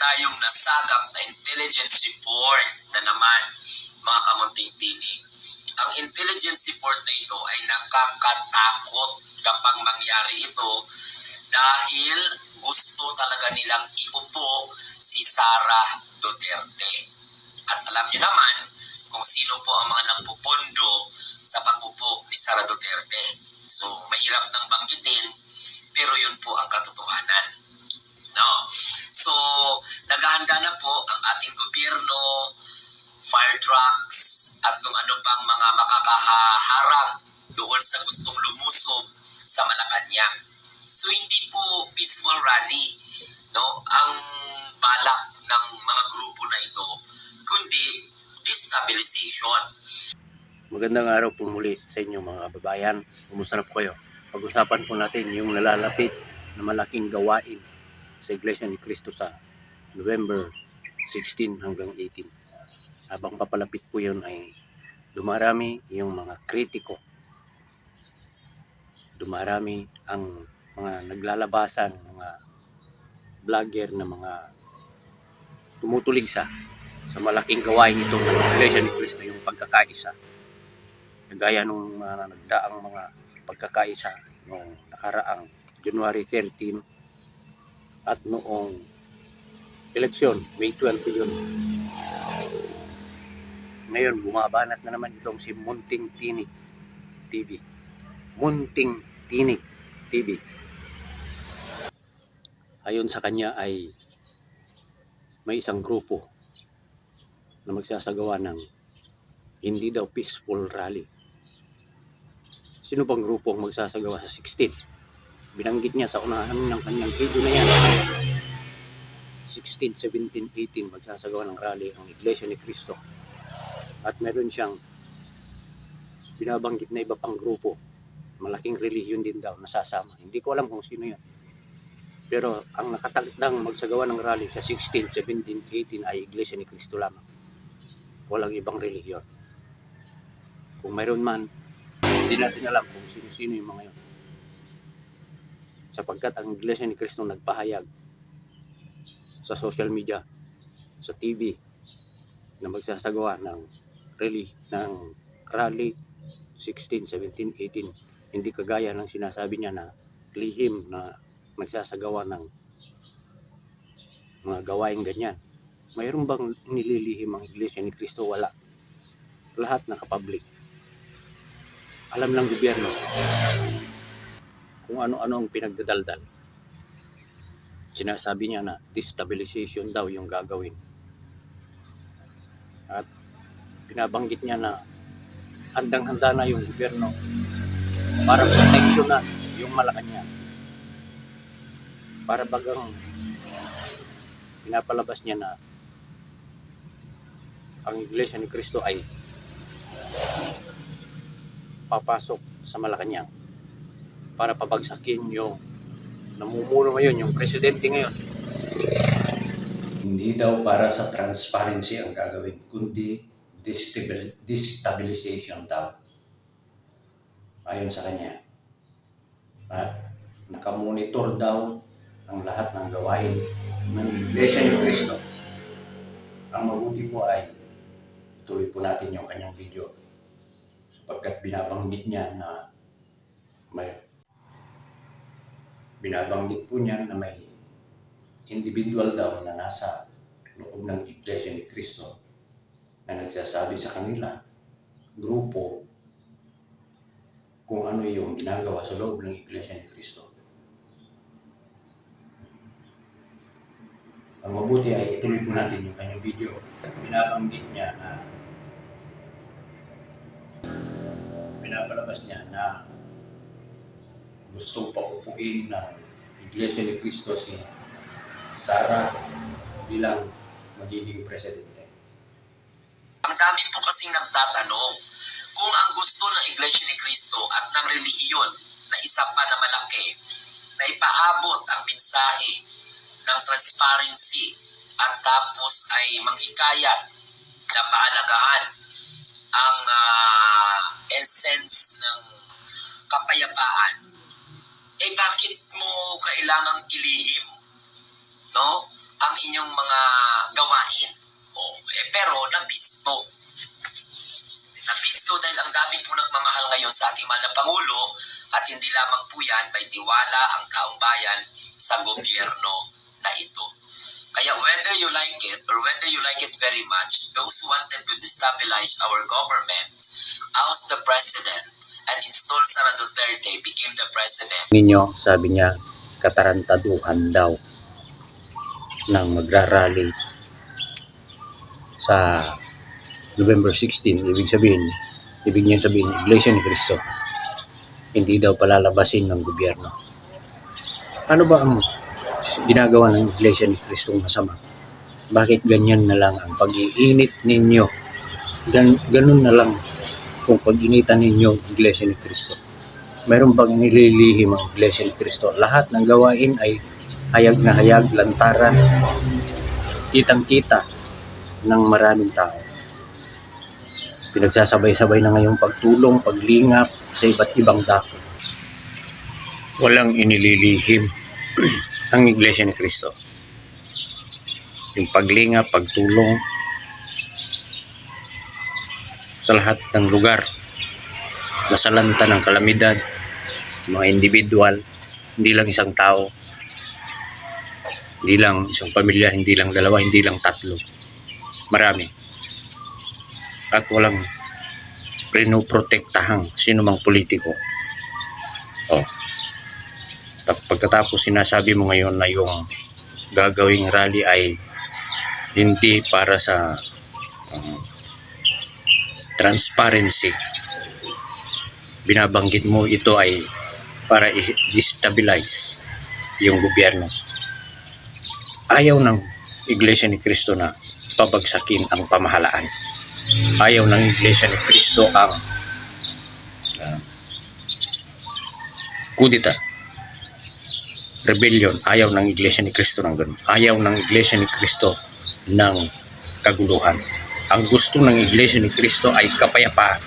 tayong nasagap na intelligence report na naman, mga kamunting tinig. Ang intelligence report na ito ay nakakatakot kapag mangyari ito dahil gusto talaga nilang iupo si Sara Duterte. At alam niyo naman kung sino po ang mga nagpupondo sa pag-upo ni Sara Duterte. So, mahirap nang banggitin, pero yun po ang katotohanan. No? So, naghahanda na po ang ating gobyerno, fire trucks, at kung ano pang mga makakaharang doon sa gustong lumusob sa Malacanang. So, hindi po peaceful rally, no, ang balak ng mga grupo na ito, kundi destabilization. Magandang araw po muli sa inyo mga kababayan. Kumusta na po kayo? Pag-usapan po natin yung nalalapit na malaking gawain sa Iglesia ni Cristo sa November 16 hanggang 18. Habang papalapit po yun ay dumarami yung mga kritiko. Dumarami ang mga naglalabasan, mga vlogger na mga tumutulig sa malaking gawain ito ng Iglesia ni Cristo, yung pagkakaisa. Gaya nung nagdaang mga pagkakaisa noong nakaraang January 13 at noong eleksyon, May 12 yun. Ngayon, bumabanat na naman itong si Munting Tinig TV. Munting Tinig TV. Ayon sa kanya ay may isang grupo na magsasagawa ng hindi daw peaceful rally. Sino bang grupo ang magsasagawa sa 16? Binanggit niya sa unahan ng kanyang video na yan. 16, 17, 18 magsasagawa ng rally ang Iglesia ni Cristo. At meron siyang binabanggit na iba pang grupo. Malaking relihiyon din daw nasasama. Hindi ko alam kung sino yan. Pero ang nakatagdang magsagawa ng rally sa 16, 17, 18 ay Iglesia ni Cristo lamang. Walang ibang relihiyon. Kung mayroon man, hindi natin alam kung sino-sino yung mga yun. Sapagkat ang Iglesia ni Cristo nagpahayag sa social media, sa TV, na magsasagawa ng rally 16, 17, 18. Hindi kagaya ng sinasabi niya na lihim na magsasagawa ng mga gawaing ganyan. Mayroon bang nililihim ang Iglesia ni Cristo? Wala. Lahat nakapublic. Alam ng gobyerno kung ano-ano ang pinagdadaldal. Sinasabi niya na destabilization daw yung gagawin. At pinabanggit niya na handang-handa na yung gobyerno para proteksyonan yung Malacanang. Para bagang pinapalabas niya na ang Iglesia ni Cristo ay papasok sa Malacanang para pabagsakin yung namumuno ngayon, yung presidente ngayon. Hindi daw para sa transparency ang gagawin, kundi destabilization daw. Ayon sa kanya. At nakamonitor daw ang lahat ng gawain ng Iglesia ni Cristo. Ang mabuti po ay tuloy po natin yung kanyang video. Sapagkat binabanggit niya na may individual daw na nasa loob ng Iglesia ni Cristo na nagsasabi sa kanila, grupo, kung ano yung ginagawa sa loob ng Iglesia ni Cristo. Ang mabuti ay ituloy po natin yung kanyang video. Binabanggit niya na pinapalabas niya na gustong paupuin ng Iglesia ni Cristo si Sara bilang magiging presidente. Ang dami po kasing nagtatanong kung ang gusto ng Iglesia ni Cristo at ng relihiyon na isa pa na malaki na ipaabot ang mensahe ng transparency at tapos ay manghikayat na pahalagahan ang essence ng kapayapaan, bakit mo kailangang ilihim, no, ang inyong mga nabisto. Nabisto dahil ang daming po nagmamahal ngayon sa ating mahal na Pangulo at hindi lamang po yan may tiwala ang taong bayan sa gobyerno na ito. Kaya whether you like it or whether you like it very much, those who wanted to destabilize our government, oust the president, and install Sara Duterte became the president. Ninyo, sabi niya, katarantaduhan daw ng magrarally sa November 16. Ibig niya sabihin, Iglesia ni Cristo. Hindi daw palalabasin ng gobyerno. Ano ba ang ginagawa ng Iglesia ni Cristo masama? Bakit ganyan na lang ang pag-iinit ninyo? Ganun na lang kung pag-initan ninyo ang Iglesia ni Cristo. Mayroon bang nililihim ang Iglesia ni Cristo? Lahat ng gawain ay hayag na hayag, lantaran, kitang-kita ng maraming tao. Pinagsasabay-sabay na ngayong pagtulong, paglingap sa iba't ibang dako. Walang inililihim ang Iglesia ni Cristo. Yung paglingap, pagtulong sa lahat ng lugar, nasalanta ng kalamidad, mga individual, hindi lang isang tao, hindi lang isang pamilya, hindi lang dalawa, hindi lang tatlo. Marami. At walang pinoprotektahang sino mang politiko. Pagkatapos sinasabi mo ngayon na yung gagawing rally ay hindi para sa transparency. Binabanggit mo ito ay para i-destabilize yung gobyerno. Ayaw ng Iglesia ni Cristo na pabagsakin ang pamahalaan. Ayaw ng Iglesia ni Cristo ang kudita, rebellion. Ayaw ng Iglesia ni Cristo ng ganun. Ayaw ng Iglesia ni Cristo ng kaguluhan. Ang gusto ng Iglesia ni Cristo ay kapayapaan.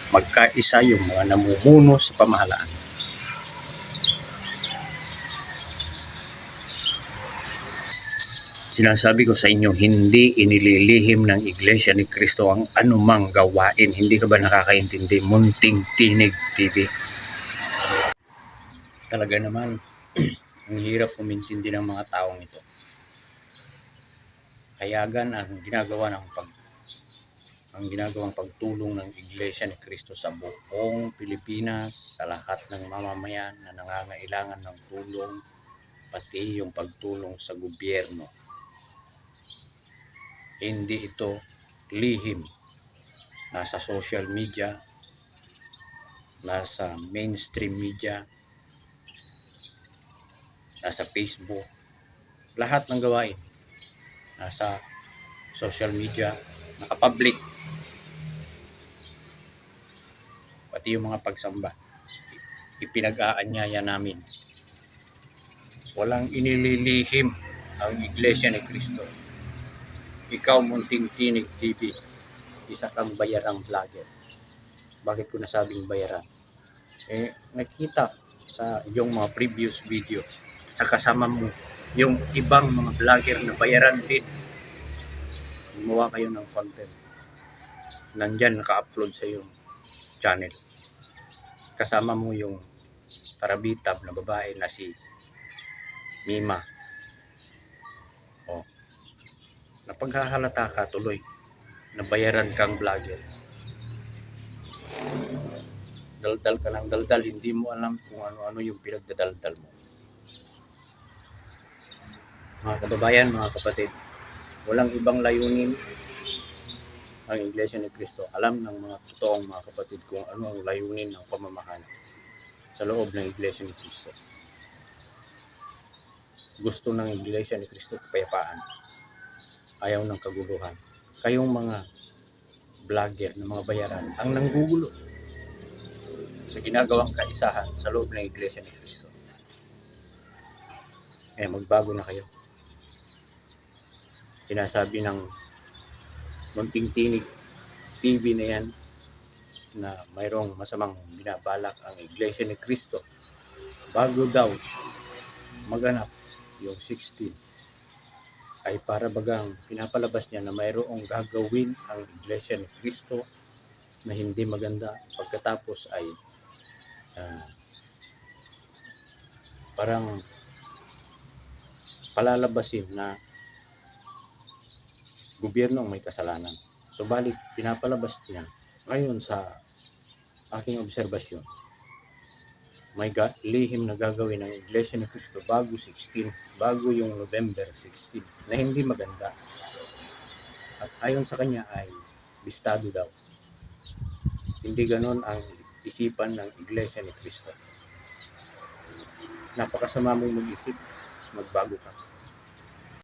Magkaisa yung mga namumuno sa pamahalaan. Sinasabi ko sa inyo, hindi inililihim ng Iglesia ni Cristo ang anumang gawain. Hindi ka ba nakakaintindi? Munting Tinig TV. Talaga naman, ang hirap umintindi ng mga taong ito. Hayagan ang ginagawang pagtulong ng Iglesia ni Cristo sa buong Pilipinas, sa lahat ng mamamayan na nangangailangan ng tulong, pati yung pagtulong sa gobyerno. Hindi ito lihim. Nasa social media, nasa mainstream media, nasa Facebook, lahat ng gawain nasa social media, naka-public. Pati yung mga pagsamba, ipinag-aanyaya namin. Walang inililihim ang Iglesia ni Cristo. Ikaw, Munting Tinig TV, isa kang bayarang vlogger. Bakit ko nasabing bayaran? Nakita sa iyong mga previous video, sa kasama mo yung ibang mga vlogger na bayaran din. Gumawa kayo ng content. Nandyan, naka-upload sa iyong channel. Kasama mo yung parabitab na babae na si Mima. Napaghahalata ka tuloy na bayaran kang vlogger. Daldal ka ng daldal, hindi mo alam kung ano-ano yung pinagdadaldal mo. Mga kababayan, mga kapatid, walang ibang layunin ang Iglesia ni Cristo. Alam ng mga totoong mga kapatid kung ano ang layunin ng pamamahala sa loob ng Iglesia ni Cristo. Gusto ng Iglesia ni Cristo kapayapaan. Ayaw ng kaguluhan. Kayong mga vlogger na mga bayaran ang nanggugulo sa ginagawang kaisahan sa loob ng Iglesia ni Cristo. Magbago na kayo. Sinasabi ng Munting Tinig TV na yan na mayroong masamang binabalak ang Iglesia ni Cristo bago daw maganap yung 16 ay para bagang pinapalabas niya na mayroong gagawin ang Iglesia ni Cristo na hindi maganda, pagkatapos ay parang palalabasin na gobyerno ang may kasalanan. Subalit pinapalabas niya ngayon sa aking obserbasyon, may lihim na gagawin ng Iglesia ni Cristo bago yung November 16 na hindi maganda. At ayon sa kanya ay bistado daw. Hindi ganon ang isipan ng Iglesia ni Cristo. Napakasama mong mag-isip, magbago ka.